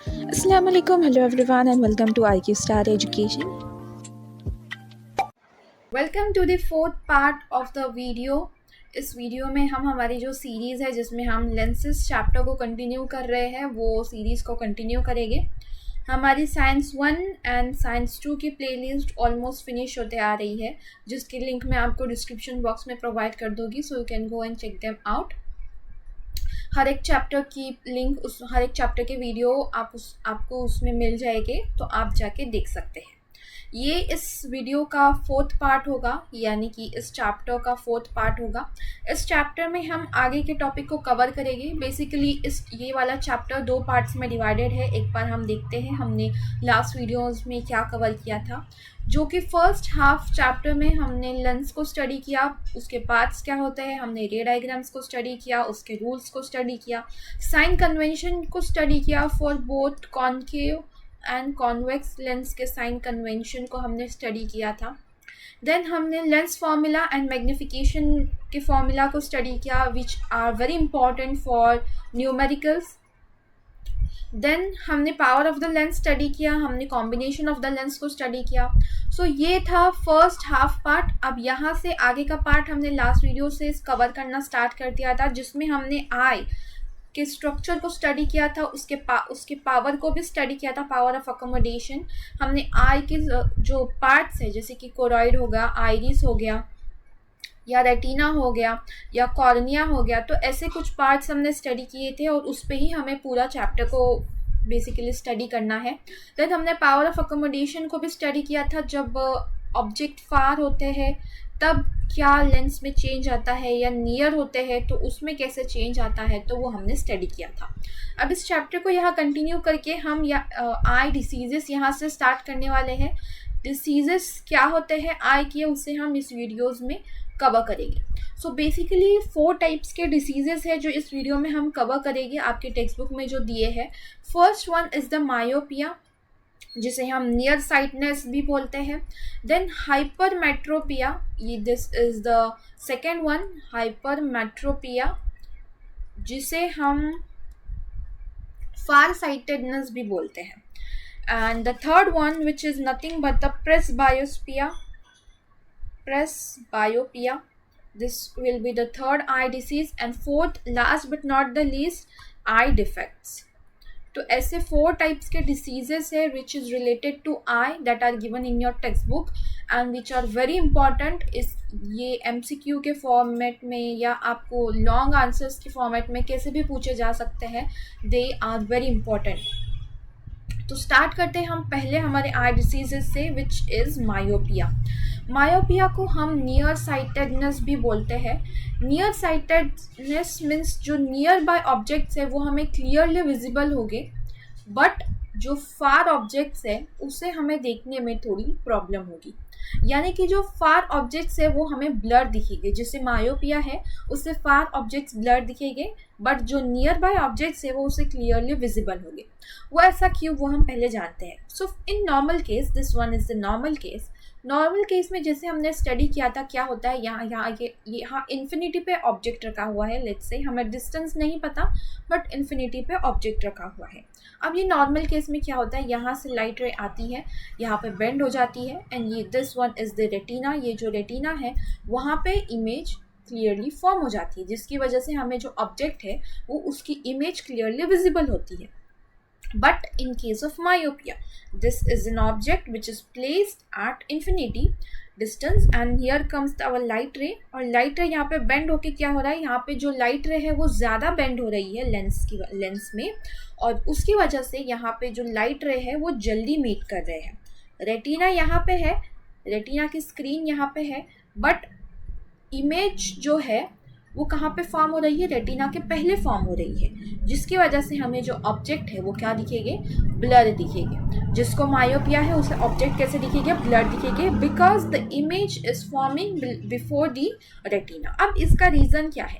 Assalamualaikum, hello everyone, and welcome to IQ Star Education. Welcome to the fourth part of the video. इस video में हम हमारी जो series है जिसमें हम लेंसेज चैप्टर को कंटिन्यू कर रहे हैं वो सीरीज़ को कंटिन्यू करेंगे। हमारी साइंस 1 एंड साइंस 2 की प्लेलिस्ट ऑलमोस्ट फिनिश होते आ रही है, जिसकी लिंक मैं आपको डिस्क्रिप्शन बॉक्स में प्रोवाइड कर दूँगी, so you can go and check them out. हर एक चैप्टर की लिंक हर एक चैप्टर के वीडियो आपको उसमें मिल जाएंगे, तो आप जाके देख सकते हैं। ये इस वीडियो का फोर्थ पार्ट होगा, यानी कि इस चैप्टर का फोर्थ पार्ट होगा। इस चैप्टर में हम आगे के टॉपिक को कवर करेंगे। बेसिकली ये वाला चैप्टर 2 पार्ट्स में डिवाइडेड है। एक बार हम देखते हैं हमने लास्ट वीडियोस में क्या कवर किया था, जो कि फर्स्ट हाफ चैप्टर में हमने लेंस को स्टडी किया, उसके पार्ट्स क्या होते हैं, हमने रे डायग्राम्स को स्टडी किया, उसके रूल्स को स्टडी किया, साइन कन्वेंशन को स्टडी किया for both concave and convex lens के साइन कन्वेंशन को हमने स्टडी किया था। देन हमने लेंस फार्मूला एंड मैग्निफिकेशन के फार्मूला को स्टडी किया, which are very important for numericals. Then हमने power of the lens study किया, हमने कॉम्बिनेशन ऑफ द लेंस को स्टडी किया। सो ये था फर्स्ट हाफ पार्ट। अब यहाँ से आगे का पार्ट हमने लास्ट वीडियो से कवर करना स्टार्ट कर दिया था, जिसमें हमने आई के स्ट्रक्चर को स्टडी किया था, उसके पावर को भी स्टडी किया था, पावर ऑफ अकोमोडेशन। हमने आई के जो पार्ट्स है, जैसे कि कोरॉइड हो गया, आइरिस हो गया, या रेटिना हो गया, या कॉर्निया हो गया, तो ऐसे कुछ पार्ट्स हमने स्टडी किए थे और उस पे ही हमें पूरा चैप्टर को बेसिकली स्टडी करना है। देन हमने पावर ऑफ अकोमोडेशन को भी स्टडी किया था। जब ऑब्जेक्ट फार होते हैं तब क्या लेंस में चेंज आता है, या नियर होते हैं तो उसमें कैसे चेंज आता है, तो वो हमने स्टडी किया था। अब इस चैप्टर को यहाँ कंटिन्यू करके हम आई डिसीजेस यहाँ से स्टार्ट करने वाले हैं। डिसीजेस क्या होते हैं आई के, उसे हम इस वीडियोज़ में कवर करेंगे। सो बेसिकली 4 टाइप्स के डिसीजेस है जो इस वीडियो में हम कवर करेंगे, आपके टेक्स्ट बुक में जो दिए हैं। First one is the myopia, जिसे हम नियर साइटनेस भी बोलते हैं। देन हाइपरमेट्रोपिया, ये this is the second one, hypermetropia, जिसे हम फार साइटेडनेस भी बोलते हैं। And the third one which is nothing but the presbyopia, this will be the third eye disease. And fourth, last but not the least, eye defects. तो ऐसे 4 types के diseases है which is related to eye that are given in your text book and which are very important. इस ये MCQ के format में या आपको लॉन्ग आंसर्स के फॉर्मेट में कैसे भी पूछे जा सकते हैं, दे आर वेरी इंपॉर्टेंट। तो स्टार्ट करते हैं हम पहले हमारे आई डिसीजेस से, विच इज़ मायोपिया। मायोपिया को हम नियर साइटेडनेस भी बोलते हैं। नियर साइटेडनेस मीन्स जो नियर बाय ऑब्जेक्ट्स है वो हमें क्लियरली विजिबल होंगे, बट जो फार ऑब्जेक्ट्स है उसे हमें देखने में थोड़ी प्रॉब्लम होगी। यानी कि जो फार ऑब्जेक्ट्स है वो हमें ब्लर दिखेंगे, जिससे मायोपिया है उससे फार ऑब्जेक्ट्स ब्लर दिखेंगे, बट जो नियर बाय ऑब्जेक्ट्स है वो उसे क्लियरली विजिबल होंगे। वो ऐसा क्यों, वो हम पहले जानते हैं। So in normal case, this one is the normal case. Normal case में जैसे हमने स्टडी किया था, क्या होता है, यहाँ इन्फिनिटी पे ऑब्जेक्ट रखा हुआ है। लेट्स से हमें डिस्टेंस नहीं पता, बट इन्फिनिटी पे ऑब्जेक्ट रखा हुआ है। अब ये नॉर्मल केस में क्या होता है, यहाँ से लाइट रे आती है, यहाँ पे बेंड हो जाती है, एंड ये this one is the retina. ये जो रेटिना है वहाँ पे इमेज क्लियरली फॉर्म हो जाती है, जिसकी वजह से हमें जो ऑब्जेक्ट है वो उसकी इमेज क्लियरली विजिबल होती है। But in case of myopia, this is an object which is placed at infinity distance, and here comes our light ray। और light ray यहाँ पे bend होके क्या हो रहा है, यहाँ पे जो light ray है वो ज़्यादा bend हो रही है लेंस में, और उसकी वजह से यहाँ पे जो light ray है वो जल्दी मीट कर रहे हैं। रेटिना यहाँ पे है, रेटिना की स्क्रीन यहाँ पे है, बट इमेज जो है वो कहाँ पे फॉर्म हो रही है, रेटिना के पहले फॉर्म हो रही है, जिसकी वजह से हमें जो ऑब्जेक्ट है वो क्या दिखेंगे, ब्लर दिखेंगे। जिसको मायोपिया है उसे ऑब्जेक्ट कैसे दिखेंगे, ब्लर दिखेंगे, because the image is forming before the retina. अब इसका रीज़न क्या है,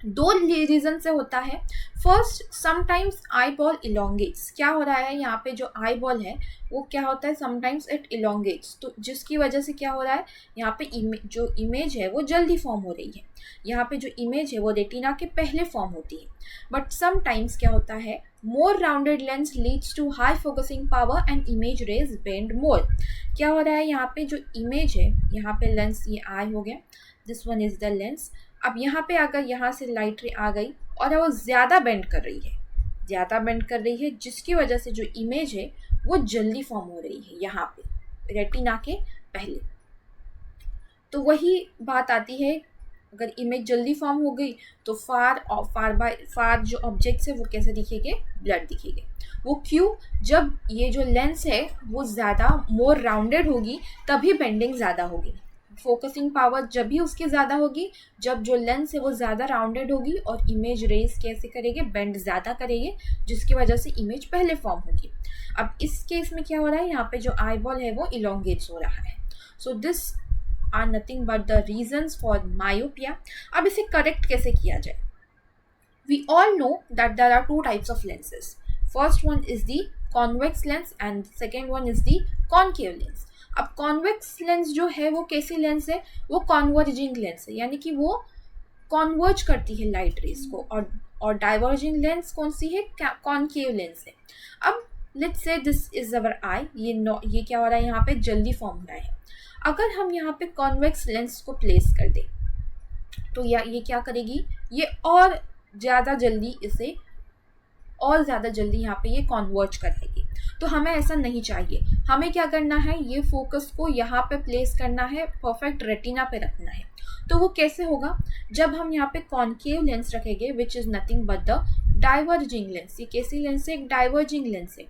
2 रीज़न से होता है। First, sometimes eyeball elongates. क्या हो रहा है, यहाँ पे जो आई बॉल है वो क्या होता है, समटाइम्स इट इलोंगेट्स, तो जिसकी वजह से क्या हो रहा है, यहाँ पे जो इमेज है वो जल्दी फॉर्म हो रही है। यहाँ पे जो इमेज है वो रेटिना के पहले फॉर्म होती है। बट समटाइम्स क्या होता है, more rounded lens leads to high focusing power and image rays bend more. क्या हो रहा है यहाँ पे, जो इमेज है, यहाँ पे लेंस ये आई हो गया, this one is the lens. अब यहाँ पे अगर यहाँ से लाइट रे आ गई और वो ज़्यादा बेंड कर रही है, ज़्यादा बेंड कर रही है, जिसकी वजह से जो इमेज है वो जल्दी फॉर्म हो रही है यहाँ पे रेटिना के पहले। तो वही बात आती है, अगर इमेज जल्दी फॉर्म हो गई तो फार जो ऑब्जेक्ट्स है वो कैसे दिखेंगे, ब्लड दिखेंगे। वो क्यों, जब ये जो लेंस है वो ज़्यादा मोर राउंडेड होगी तभी बेंडिंग ज़्यादा होगी। फोकसिंग पावर जब भी उसकी ज़्यादा होगी जब जो लेंस है वो ज़्यादा राउंडेड होगी और इमेज रेस कैसे करेंगे, बेंड ज़्यादा करेंगे, जिसकी वजह से इमेज पहले फॉर्म होगी। अब इस केस में क्या हो रहा है, यहाँ पे जो आई बॉल है वो इलोंगेट्स हो रहा है। So this are nothing but the reasons for myopia. अब इसे करेक्ट कैसे किया जाए? We all know that there are two types of lenses. First one is the convex lens and second one is the concave lens. अब convex lens जो है वो कैसी लेंस है, वो कॉन्वर्जिंग लेंस है, यानी कि वो कॉन्वर्ज करती है लाइट रेज को, और डाइवर्जिंग लेंस कौन सी है, कॉनकेव लेंस है। अब let's say this is our आई, ये क्या हो रहा है, यहाँ पे जल्दी फॉर्म हो रहा है। अगर हम यहाँ पे कॉन्वेक्स लेंस को प्लेस कर दें तो ये क्या करेगी, ये और ज़्यादा जल्दी यहाँ पे ये कॉन्वर्ज करेगी। तो हमें ऐसा नहीं चाहिए, हमें क्या करना है, ये फोकस को यहाँ पे प्लेस करना है, परफेक्ट रेटिना पे रखना है। तो वो कैसे होगा, जब हम यहाँ पे कॉनकेव लेंस रखेंगे which is nothing but the diverging lens. ये कैसी लेंस है, एक डाइवर्जिंग लेंस है।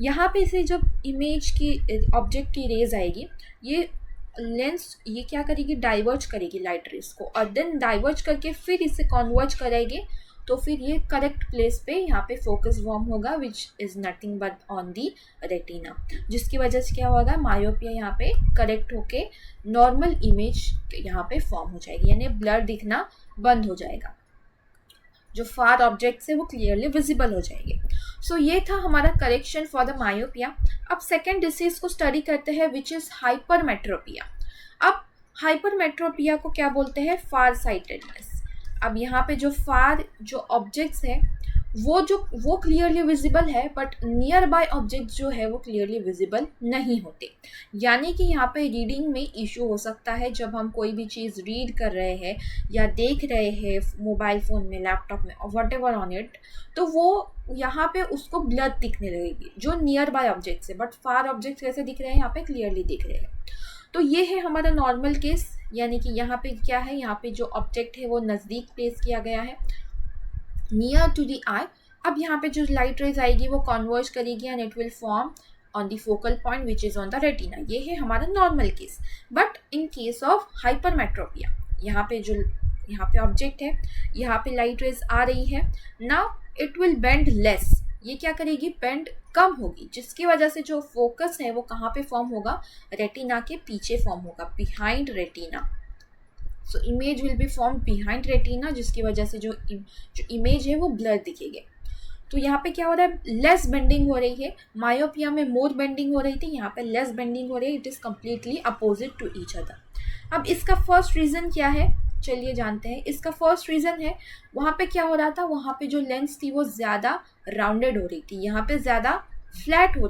यहाँ पे से जब इमेज की ऑब्जेक्ट की रेज आएगी, ये लेंस ये क्या करेगी, डाइवर्ज करेगी लाइट रेज को, और देन डाइवर्ज करके फिर इसे कॉन्वर्ज करेगी। तो फिर ये करेक्ट प्लेस पे यहाँ पे फोकस वॉर्म होगा which is nothing but on the retina, जिसकी वजह से क्या होगा, मायोपिया यहाँ पे करेक्ट होके नॉर्मल इमेज यहाँ पे फॉर्म हो जाएगी, यानी ब्लर दिखना बंद हो जाएगा, जो फार ऑब्जेक्ट्स है वो क्लियरली विजिबल हो जाएंगे। सो ये था हमारा करेक्शन फॉर द मायोपिया। अब सेकेंड डिसीज को स्टडी करते हैं विच इज़ हाइपरमेट्रोपिया। अब हाइपरमेट्रोपिया को क्या बोलते हैं, फार साइटेडनेस। अब यहाँ पे जो ऑब्जेक्ट्स है वो क्लियरली विजिबल है, बट नियर बाय ऑब्जेक्ट्स जो है वो क्लियरली विजिबल नहीं होते। यानी कि यहाँ पे रीडिंग में इशू हो सकता है, जब हम कोई भी चीज़ रीड कर रहे हैं या देख रहे हैं मोबाइल फ़ोन में, लैपटॉप में, वट एवर ऑन इट, तो वो यहाँ पे उसको ब्लर दिखने लगेगी जो नियर बाय ऑब्जेक्ट्स है, बट फार ऑब्जेक्ट्स कैसे दिख रहे हैं, यहाँ पे क्लियरली दिख रहे हैं। तो ये है हमारा नॉर्मल केस, यानी कि यहाँ पे क्या है, यहाँ पे जो ऑब्जेक्ट है वो नज़दीक प्लेस किया गया है, नियर टू दी आई। अब यहाँ पे जो लाइट रेज आएगी वो कॉन्वर्ज करेगी and it will form on the focal point which is on the retina. ये है हमारा normal case. But in case of hypermetropia, यहाँ पे ऑब्जेक्ट है, यहाँ पे लाइट रेज आ रही है, now it will bend less. ये क्या करेगी, बेंड कम होगी, जिसकी वजह से जो फोकस है वो कहाँ पे फॉर्म होगा, रेटिना के पीछे फॉर्म होगा, behind retina. So image will be form behind retina, जिसकी वजह से जो इमेज है वो ब्लर दिखेगी। तो यहाँ पे क्या हो रहा है, लेस बेंडिंग हो रही है। मायोपिया में मोर बेंडिंग हो रही थी, यहाँ पे लेस बेंडिंग हो रही है। It is completely opposite to each other. अब इसका फर्स्ट रीज़न क्या है, चलिए जानते हैं। इसका फर्स्ट रीज़न है, वहाँ पे क्या हो रहा था, वहाँ पे जो लेंस थी वो ज़्यादा राउंडेड हो रही थी, यहाँ पे ज़्यादा फ्लैट हो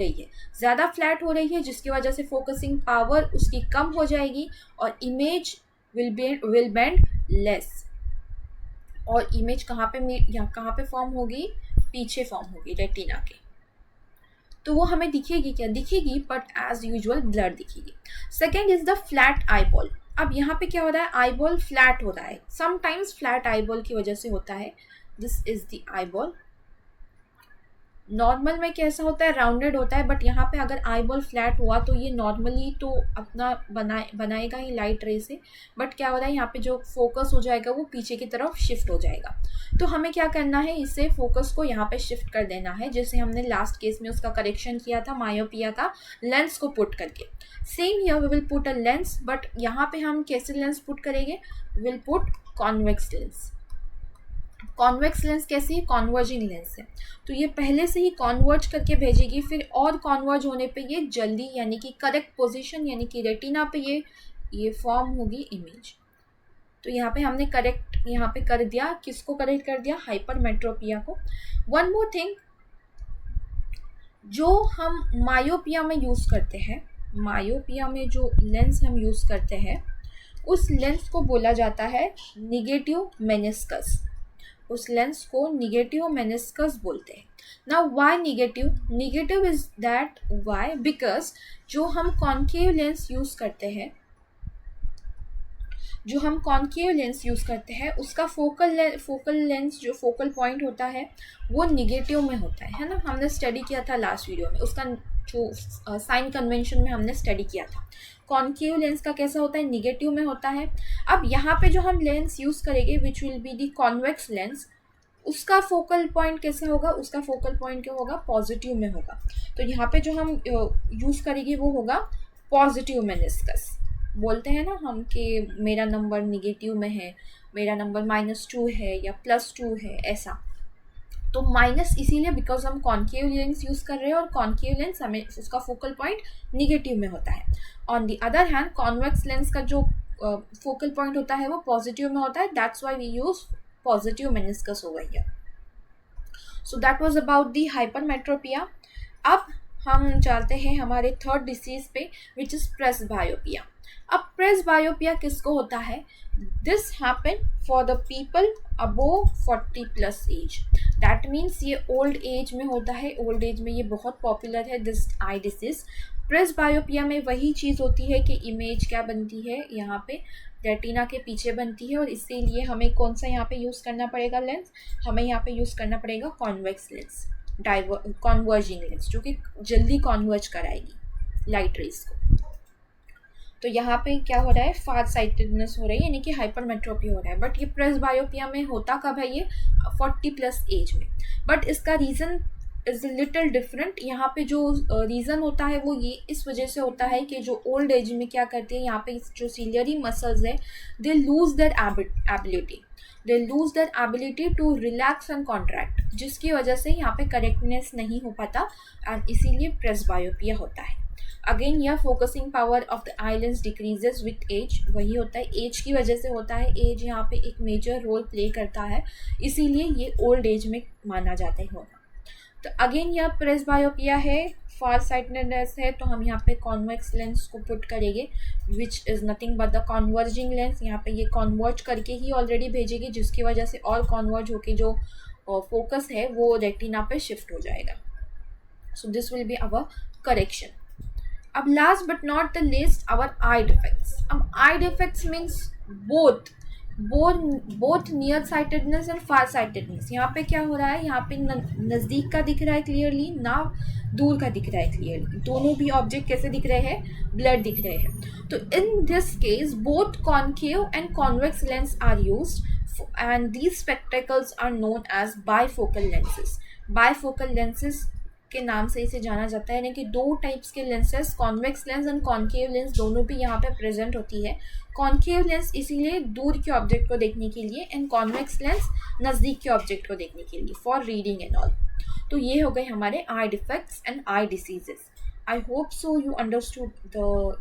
रही है, जिसकी वजह से फोकसिंग पावर उसकी कम हो जाएगी और इमेज विल बेंड लेस। और इमेज कहाँ पे फॉर्म होगी, पीछे फॉर्म होगी रेटिना के। तो वो हमें दिखेगी, क्या दिखेगी, बट एज यूजुअल ब्लर दिखेगी। Second is the flat eyeball. अब यहाँ पे क्या हो रहा है, आईबॉल फ्लैट हो रहा है, समटाइम्स फ्लैट आईबॉल की वजह से होता है। This is the eyeball. Normal में कैसा होता है, राउंडेड होता है, बट यहाँ पे अगर आईबॉल फ्लैट हुआ तो ये नॉर्मली तो अपना बनाएगा ही लाइट रे से, बट क्या हो रहा है, यहाँ पे जो फोकस हो जाएगा वो पीछे की तरफ शिफ्ट हो जाएगा। तो हमें क्या करना है, इससे फोकस को यहाँ पे शिफ्ट कर देना है, जैसे हमने लास्ट केस में उसका करेक्शन किया था मायोपिया का, लेंस को पुट करके। Same here we will put a lens, but यहाँ पे हम कैसे लेंस पुट करेंगे, will put convex lens. Convex lens कैसी है, कॉन्वर्जिंग लेंस है, तो ये पहले से ही कॉन्वर्ज करके भेजेगी, फिर और कॉन्वर्ज होने पे ये जल्दी, यानी कि करेक्ट पोजीशन, यानी कि रेटिना पे ये फॉर्म होगी इमेज। तो यहाँ पे हमने करेक्ट यहाँ पे कर दिया, किसको करेक्ट कर दिया, हाइपरमेट्रोपिया को। वन मोर थिंग, जो हम मायोपिया में यूज़ करते हैं, मायोपिया में जो लेंस हम यूज़ करते हैं उस लेंस को बोला जाता है निगेटिव मेनिस्कस। उस लेंस को निगेटिव मेनिस्कस बोलते हैं। Now why negative? Negative is that why because जो हम कॉन्केव लेंस यूज़ करते हैं, जो हम कॉन्केव लेंस यूज़ करते हैं उसका फोकल लेंस जो फोकल पॉइंट होता है वो निगेटिव में होता है ना। हमने स्टडी किया था लास्ट वीडियो में, उसका जो साइन कन्वेंशन में हमने स्टडी किया था। कॉन्केव लेंस का कैसा होता है? निगेटिव में होता है। अब यहाँ पे जो हम लेंस यूज़ करेंगे which will be the convex lens, उसका फोकल पॉइंट कैसे होगा? उसका फोकल पॉइंट क्या होगा? पॉजिटिव में होगा। तो यहाँ पे जो हम यूज़ करेंगे वो होगा पॉजिटिव मेनिस्कस। बोलते हैं ना हम कि मेरा नंबर निगेटिव में है, मेरा नंबर -2 है या +2 है, ऐसा। तो माइनस इसीलिए बिकॉज हम कॉन्केव लेंस यूज़ कर रहे हैं और कॉन्केव लेंस हमें उसका फोकल पॉइंट निगेटिव में होता है। On the other hand convex lens का जो फोकल पॉइंट होता है वो पॉजिटिव में होता है, that's why we use positive meniscus over here. So that was about the hypermetropia. अब हम चलते हैं हमारे थर्ड डिसीज पे विच इज़ प्रेसबायोपिया। अब प्रेसबायोपिया किसको होता है? This happen for the people above 40+ age. That means ये ओल्ड एज में होता है। ओल्ड एज में ये बहुत पॉपुलर है दिस आई डिसीज। प्रेसबायोपिया में वही चीज़ होती है कि इमेज क्या बनती है, यहाँ पे रेटिना के पीछे बनती है और इसीलिए हमें कौन सा यहाँ पे यूज़ करना पड़ेगा लेंस? हमें यहाँ पे यूज़ करना पड़ेगा कॉन्वेक्स लेंस, कॉन्वर्जिंग लेंस, जो कि जल्दी कॉन्वर्ज कराएगी लाइट रेज को। तो यहाँ पे क्या हो रहा है? फार साइटेडनेस हो रही है, यानी कि हाइपरमेट्रोपिया हो रहा है। बट ये प्रेसबायोपिया में होता कब है? ये 40+ एज में। बट इसका रीज़न इज़ लिटिल डिफरेंट। यहाँ पे जो रीज़न होता है वो ये इस वजह से होता है कि जो ओल्ड एज में क्या करते हैं, यहाँ पे जो सिलियरी मसल्स है they lose their ability, they lose their ability to relax and contract, जिसकी वजह से यहाँ पे करेक्टनेस नहीं हो पाता एंड इसीलिए प्रेसबायोपिया होता है। अगेन यह focusing power of the eye lens decreases with age, वही होता है, एज की वजह से होता है। एज यहाँ पे एक मेजर रोल प्ले करता है, इसीलिए ये ओल्ड एज में माना जाता है होना। तो अगेन यह प्रेसबायोपिया है, फार साइटेडनेस है, तो हम यहाँ पे कॉन्वेक्स लेंस को पुट करेंगे which is nothing but the converging lens. यहाँ पे ये कॉन्वर्ज करके ही ऑलरेडी भेजेगी, जिसकी वजह से और कॉन्वर्ज होके जो फोकस है वो रेटिना पे शिफ्ट हो जाएगा। So this will be our correction. अब last but not the least our eye defects. अब eye defects means both near sightedness and far sightedness. यहाँ पे क्या हो रहा है? यहाँ पे नज़दीक का दिख रहा है क्लियरली, ना दूर का दिख रहा है क्लियरली। दोनों भी ऑब्जेक्ट कैसे दिख रहे हैं? ब्लर दिख रहे हैं। तो in this case both concave and convex lens are used and these spectacles are known as bifocal lenses. Bifocal lenses के नाम से इसे जाना जाता है, यानी कि दो टाइप्स के lenses, convex lens and concave lens, दोनों भी यहाँ पे प्रेजेंट होती है। कॉन्केव लेंस इसीलिए दूर के ऑब्जेक्ट को देखने के लिए एंड कॉन्वेक्स लेंस नज़दीक के ऑब्जेक्ट को देखने के लिए फॉर रीडिंग एंड ऑल। तो ये हो गए हमारे eye defects and eye diseases. I hope so you understood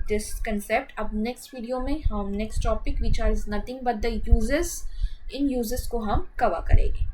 this concept. अब नेक्स्ट वीडियो में हम next topic which are is nothing but the uses, इन यूजेस को हम कवर करेंगे।